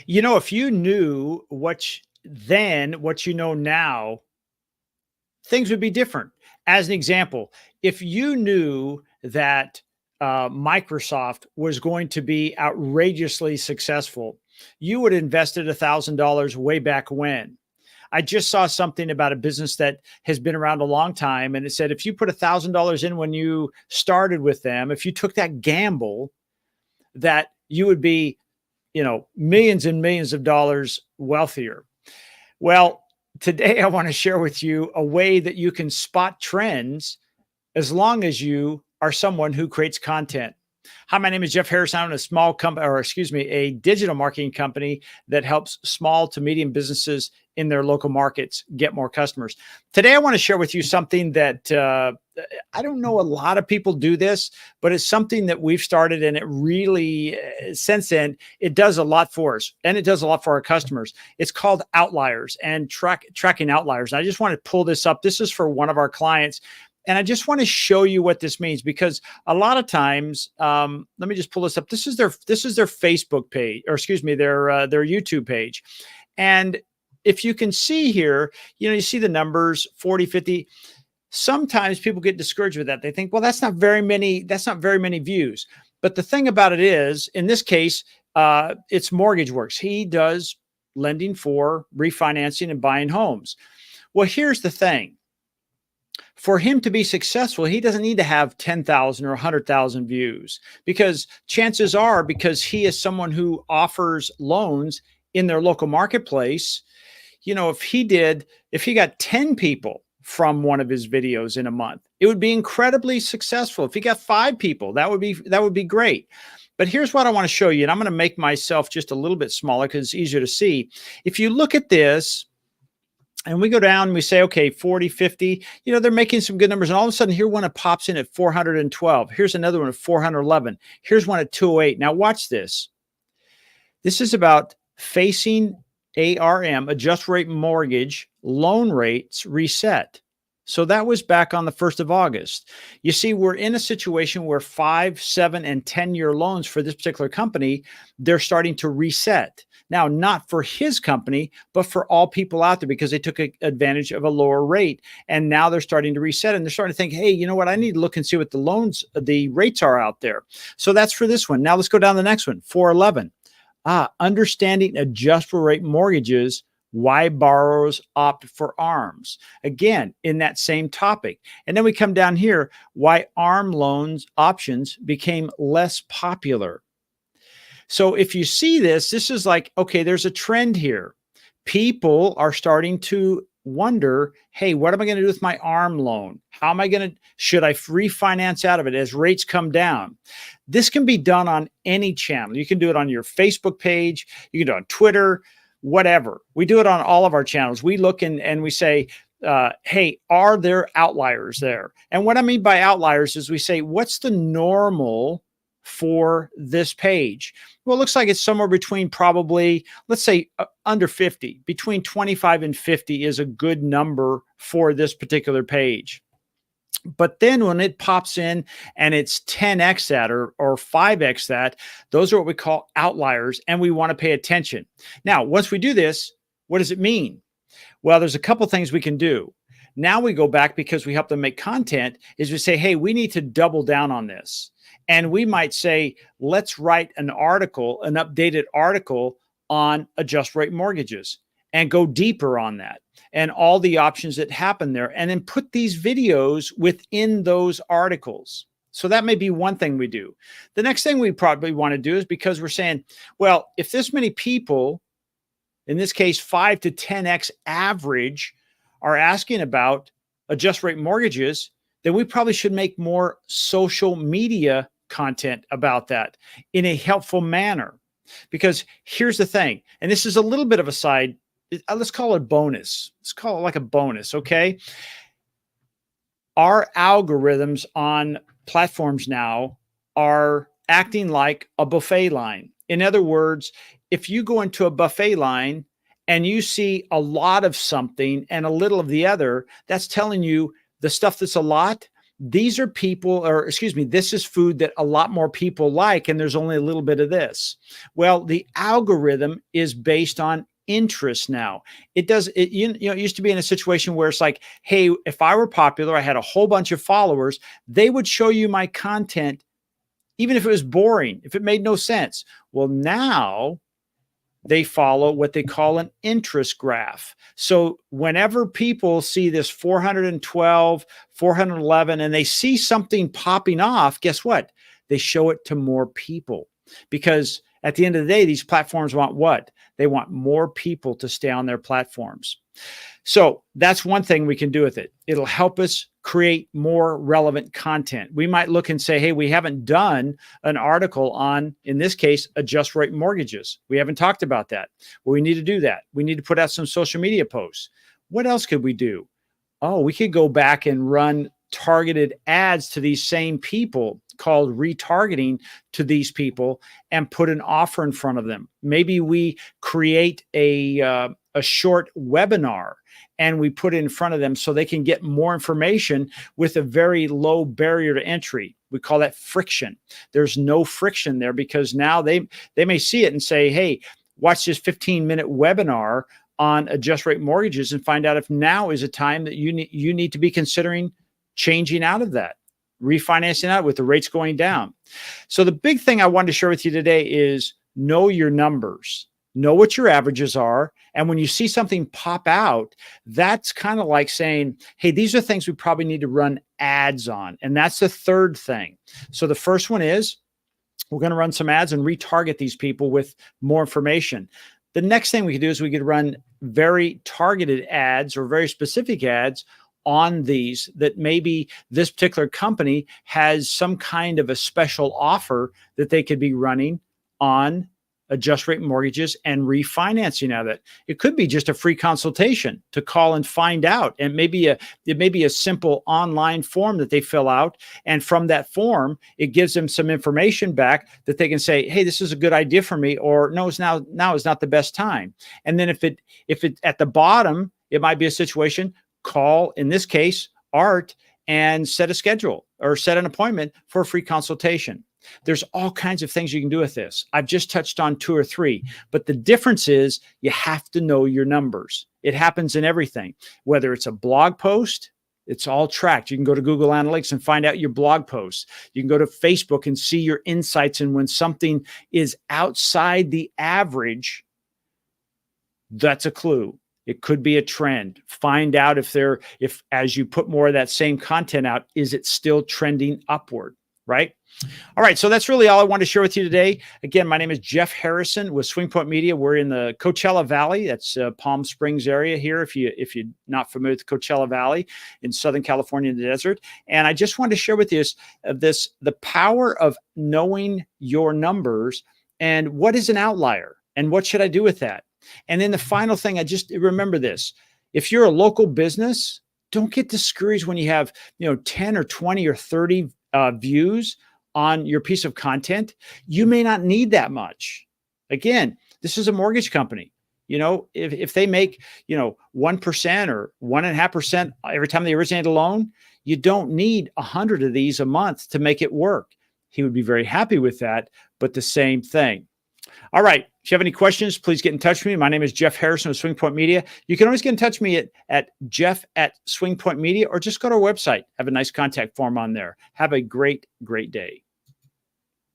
If you knew what you know now, things would be different. As an example, if you knew that Microsoft was going to be outrageously successful, you would have invested $1,000 way back when. I just saw something about a business that has been around a long time, and it said if you put $1,000 in when you started with them, if you took that gamble, that you would be, millions and millions of dollars wealthier. Well, today I want to share with you a way that you can spot trends as long as you are someone who creates content. Hi, my name is Jeff Harris. I'm a small company, or excuse me, a digital marketing company that helps small to medium businesses in their local markets get more customers. Today, I want to share with you something that I don't know a lot of people do this, but it's something that we've started, and it really, since then, it does a lot for us, and it does a lot for our customers. It's called Outliers and tracking outliers. And I just want to pull this up. This is for one of our clients. And I just want to show you what this means, because a lot of times, let me just pull this up. This is their Facebook page, or excuse me, their YouTube page. And if you can see here, you see the numbers 40, 50. Sometimes people get discouraged with that. They think, well, that's not very many views. But the thing about it is, in this case, it's Mortgage Works. He does lending for refinancing and buying homes. Well, here's the thing. For him to be successful, he doesn't need to have 10,000 or 100,000 views, because chances are, because he is someone who offers loans in their local marketplace, if he got 10 people from one of his videos in a month, it would be incredibly successful. If he got 5 people, that would be great. But here's what I want to show you, and I'm going to make myself just a little bit smaller because it's easier to see. If you look at this, and we go down and we say, okay, 40, 50, they're making some good numbers. And all of a sudden, here one pops in at 412. Here's another one at 411. Here's one at 208. Now watch this. This is about facing ARM, adjust rate mortgage, loan rates reset. So that was back on the 1st of August. You see, we're in a situation where 5, 7, and 10-year loans for this particular company, they're starting to reset. Now, not for his company, but for all people out there, because they took advantage of a lower rate. And now they're starting to reset, and they're starting to think, hey, you know what? I need to look and see what the rates are out there. So that's for this one. Now let's go down to the next one, 411. Understanding adjustable rate mortgages, why borrowers opt for ARMs. Again, in that same topic. And then we come down here, why ARM loans options became less popular. So if you see this is like, okay, there's a trend here. People are starting to wonder, hey, what am I going to do with my ARM loan? Should I refinance out of it as rates come down? This can be done on any channel. You can do it on your Facebook page. You can do it on Twitter, whatever. We do it on all of our channels. We look and we say, hey, are there outliers there? And what I mean by outliers is we say, what's the normal for this page? Well, it looks like it's somewhere between, probably, let's say under 50. Between 25 and 50 is a good number for this particular page. But then when it pops in and it's 10x that or 5x that, those are what we call outliers, and we want to pay attention. Now, once we do this, what does it mean? Well, there's a couple things we can do. Now we go back, because we help them make content, is we say, hey, we need to double down on this. And we might say, let's write an updated article on adjust rate mortgages, and go deeper on that and all the options that happen there, and then put these videos within those articles. So that may be one thing we do. The next thing we probably want to do is, because we're saying, well, if this many people, in this case, 5 to 10x average, are asking about adjust rate mortgages, then we probably should make more social media content about that in a helpful manner. Because here's the thing, and this is a little bit of a side, let's call it a bonus. Let's call it like a bonus, okay? Our algorithms on platforms now are acting like a buffet line. In other words, if you go into a buffet line and you see a lot of something and a little of the other, that's telling you the stuff that's a lot, these are people, or excuse me, this is food that a lot more people like, and there's only a little bit of this. Well, the algorithm is based on interest now. It used to be in a situation where it's like, hey, if I were popular, I had a whole bunch of followers, they would show you my content, even if it was boring, if it made no sense. Well, now they follow what they call an interest graph. So whenever people see this 412, 411, and they see something popping off, guess what? They show it to more people, because at the end of the day, these platforms want what? They want more people to stay on their platforms. So that's one thing we can do with it. It'll help us create more relevant content. We might look and say, hey, we haven't done an article on, in this case, adjust rate mortgages. We haven't talked about that. Well, we need to do that. We need to put out some social media posts. What else could we do? Oh, we could go back and run targeted ads to these same people, called retargeting to these people, and put an offer in front of them. Maybe we create a short webinar and we put it in front of them so they can get more information with a very low barrier to entry. We call that friction. There's no friction there, because now they may see it and say, hey, watch this 15-minute webinar on adjust rate mortgages and find out if now is a time that you need to be considering changing out of that, refinancing out with the rates going down. So the big thing I wanted to share with you today is know your numbers. Know what your averages are. And when you see something pop out, that's kind of like saying, hey, these are things we probably need to run ads on. And that's the third thing. So the first one is we're going to run some ads and retarget these people with more information. The next thing we could do is we could run very targeted ads or very specific ads on these, that maybe this particular company has some kind of a special offer that they could be running on adjust rate mortgages and refinancing of it. It could be just a free consultation to call and find out. And it may be a simple online form that they fill out. And from that form, it gives them some information back that they can say, hey, this is a good idea for me, or no, now is not the best time. And then if it at the bottom, it might be a situation, call, in this case, Art, and set a schedule or set an appointment for a free consultation. There's all kinds of things you can do with this. I've just touched on 2 or 3, but the difference is you have to know your numbers. It happens in everything, whether it's a blog post, it's all tracked. You can go to Google Analytics and find out your blog posts. You can go to Facebook and see your insights. And when something is outside the average, that's a clue. It could be a trend. Find out if as you put more of that same content out, is it still trending upward, right? All right, so that's really all I want to share with you today. Again, my name is Jeff Harrison with Swing Point Media. We're in the Coachella Valley. That's Palm Springs area here, if you're not familiar with the Coachella Valley in Southern California in the desert. And I just wanted to share with you the power of knowing your numbers and what is an outlier and what should I do with that. And then the final thing, I just remember this. If you're a local business, don't get discouraged when you have 10 or 20 or 30 views on your piece of content. You may not need that much. Again, this is a mortgage company. If they make 1% or 1.5% every time they originate a loan, you don't need 100 of these a month to make it work. He would be very happy with that, but the same thing. All right. If you have any questions, please get in touch with me. My name is Jeff Harrison with Swing Point Media. You can always get in touch with me at Jeff@Swing Point Media, or just go to our website. Have a nice contact form on there. Have a great, great day.